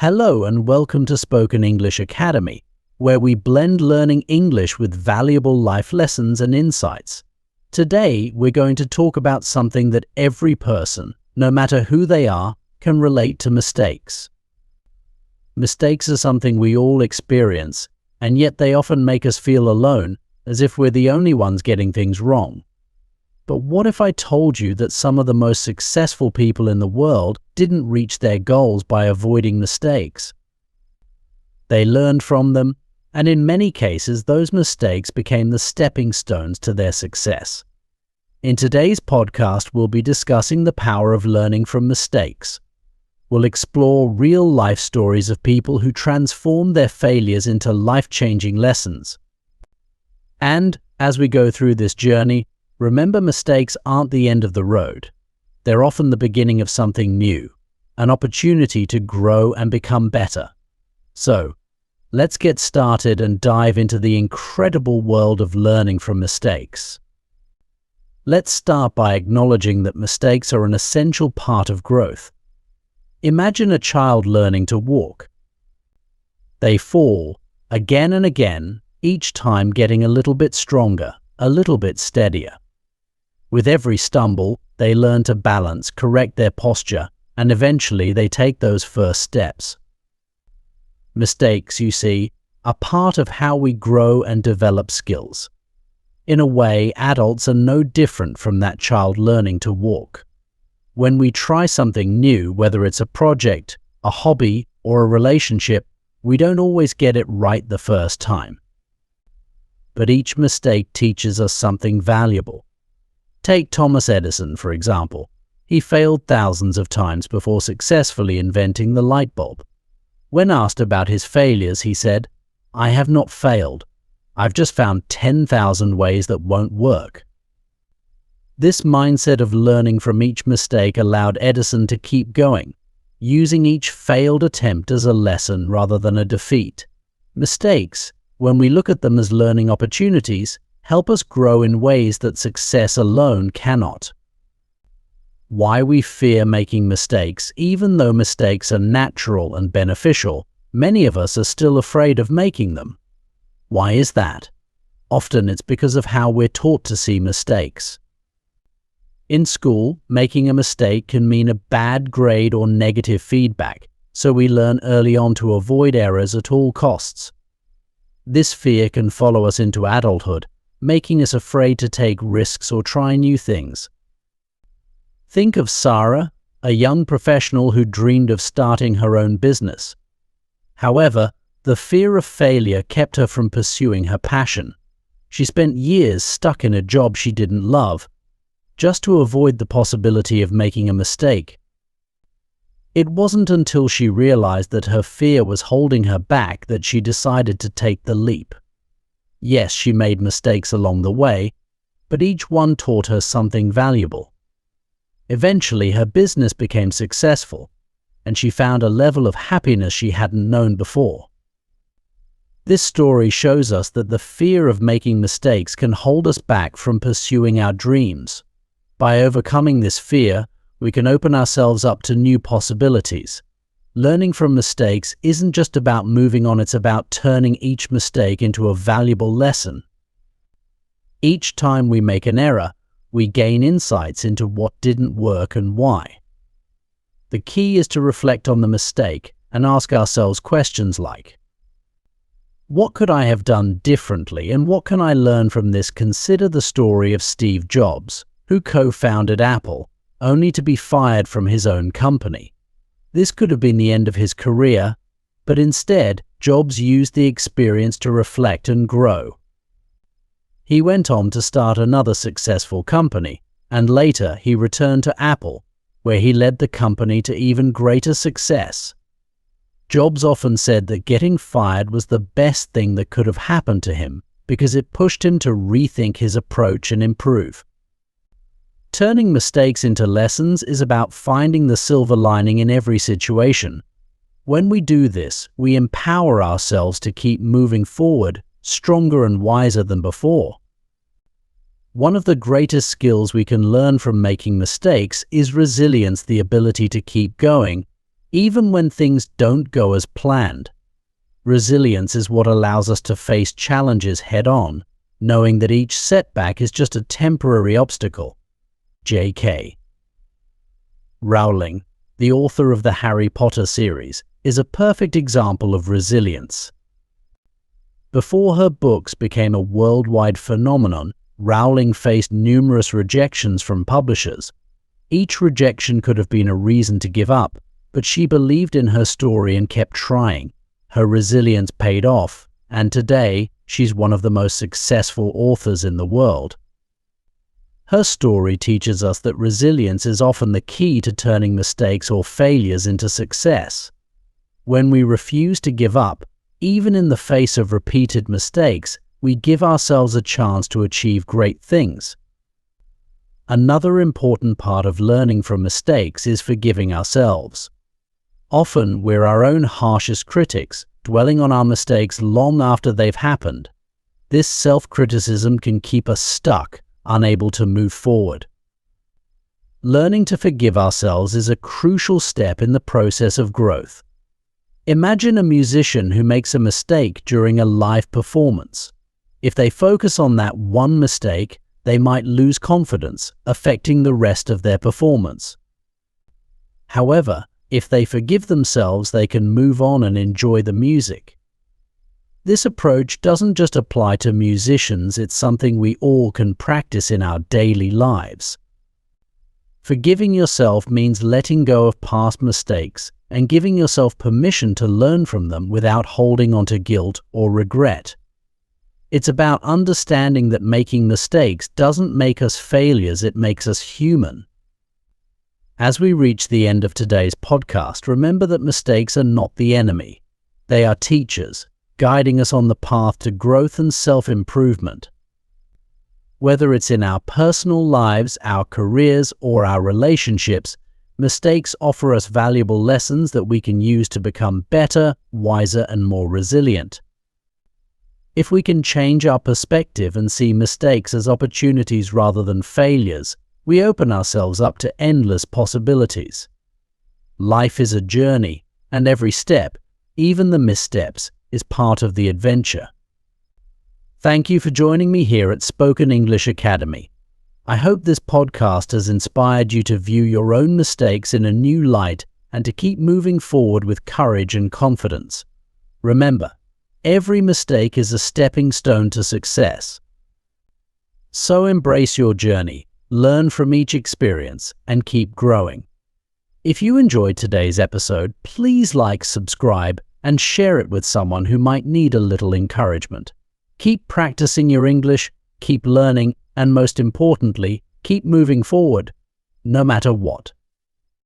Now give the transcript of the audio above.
Hello and welcome to Spoken English Academy, where we blend learning English with valuable life lessons and insights. Today, we're going to talk about something that every person, no matter who they are, can relate to: mistakes. Mistakes are something we all experience, and yet they often make us feel alone, as if we're the only ones getting things wrong. But what if I told you that some of the most successful people in the world didn't reach their goals by avoiding mistakes? They learned from them, and in many cases those mistakes became the stepping stones to their success. In today's podcast, we'll be discussing the power of learning from mistakes. We'll explore real-life stories of people who transformed their failures into life-changing lessons. And as we go through this journey, remember, mistakes aren't the end of the road. They're often the beginning of something new, an opportunity to grow and become better. So, let's get started and dive into the incredible world of learning from mistakes. Let's start by acknowledging that mistakes are an essential part of growth. Imagine a child learning to walk. They fall again and again, each time getting a little bit stronger, a little bit steadier. With every stumble, they learn to balance, correct their posture, and eventually they take those first steps. Mistakes, you see, are part of how we grow and develop skills. In a way, adults are no different from that child learning to walk. When we try something new, whether it's a project, a hobby, or a relationship, we don't always get it right the first time. But each mistake teaches us something valuable. Take Thomas Edison, for example. He failed thousands of times before successfully inventing the light bulb. When asked about his failures, he said, "I have not failed. I've just found 10,000 ways that won't work." This mindset of learning from each mistake allowed Edison to keep going, using each failed attempt as a lesson rather than a defeat. Mistakes, when we look at them as learning opportunities, help us grow in ways that success alone cannot. Why we fear making mistakes? Even though mistakes are natural and beneficial, many of us are still afraid of making them. Why is that? Often it's because of how we're taught to see mistakes. In school, making a mistake can mean a bad grade or negative feedback, so we learn early on to avoid errors at all costs. This fear can follow us into adulthood, making us afraid to take risks or try new things. Think of Sarah, a young professional who dreamed of starting her own business. However, the fear of failure kept her from pursuing her passion. She spent years stuck in a job she didn't love, just to avoid the possibility of making a mistake. It wasn't until she realized that her fear was holding her back that she decided to take the leap. Yes, she made mistakes along the way, but each one taught her something valuable. Eventually, her business became successful, and she found a level of happiness she hadn't known before. This story shows us that the fear of making mistakes can hold us back from pursuing our dreams. By overcoming this fear, we can open ourselves up to new possibilities. Learning from mistakes isn't just about moving on, it's about turning each mistake into a valuable lesson. Each time we make an error, we gain insights into what didn't work and why. The key is to reflect on the mistake and ask ourselves questions like, what could I have done differently and what can I learn from this? Consider the story of Steve Jobs, who co-founded Apple, only to be fired from his own company. This could have been the end of his career, but instead, Jobs used the experience to reflect and grow. He went on to start another successful company, and later he returned to Apple, where he led the company to even greater success. Jobs often said that getting fired was the best thing that could have happened to him because it pushed him to rethink his approach and improve. Turning mistakes into lessons is about finding the silver lining in every situation. When we do this, we empower ourselves to keep moving forward, stronger and wiser than before. One of the greatest skills we can learn from making mistakes is resilience, the ability to keep going, even when things don't go as planned. Resilience is what allows us to face challenges head-on, knowing that each setback is just a temporary obstacle. J.K. Rowling, the author of the Harry Potter series, is a perfect example of resilience. Before her books became a worldwide phenomenon, Rowling faced numerous rejections from publishers. Each rejection could have been a reason to give up, but she believed in her story and kept trying. Her resilience paid off, and today she's one of the most successful authors in the world. Her story teaches us that resilience is often the key to turning mistakes or failures into success. When we refuse to give up, even in the face of repeated mistakes, we give ourselves a chance to achieve great things. Another important part of learning from mistakes is forgiving ourselves. Often we're our own harshest critics, dwelling on our mistakes long after they've happened. This self-criticism can keep us stuck, unable to move forward. Learning to forgive ourselves is a crucial step in the process of growth. Imagine a musician who makes a mistake during a live performance. If they focus on that one mistake, they might lose confidence, affecting the rest of their performance. However, if they forgive themselves, they can move on and enjoy the music. This approach doesn't just apply to musicians, it's something we all can practice in our daily lives. Forgiving yourself means letting go of past mistakes and giving yourself permission to learn from them without holding on to guilt or regret. It's about understanding that making mistakes doesn't make us failures, it makes us human. As we reach the end of today's podcast, remember that mistakes are not the enemy. They are teachers, guiding us on the path to growth and self-improvement. Whether it's in our personal lives, our careers, or our relationships, mistakes offer us valuable lessons that we can use to become better, wiser, and more resilient. If we can change our perspective and see mistakes as opportunities rather than failures, we open ourselves up to endless possibilities. Life is a journey, and every step, even the missteps, is part of the adventure. Thank you for joining me here at Spoken English Academy. I hope this podcast has inspired you to view your own mistakes in a new light and to keep moving forward with courage and confidence. Remember, every mistake is a stepping stone to success. So embrace your journey, learn from each experience, and keep growing. If you enjoyed today's episode, please like, subscribe, and share it with someone who might need a little encouragement. Keep practicing your English, keep learning, and most importantly, keep moving forward, no matter what.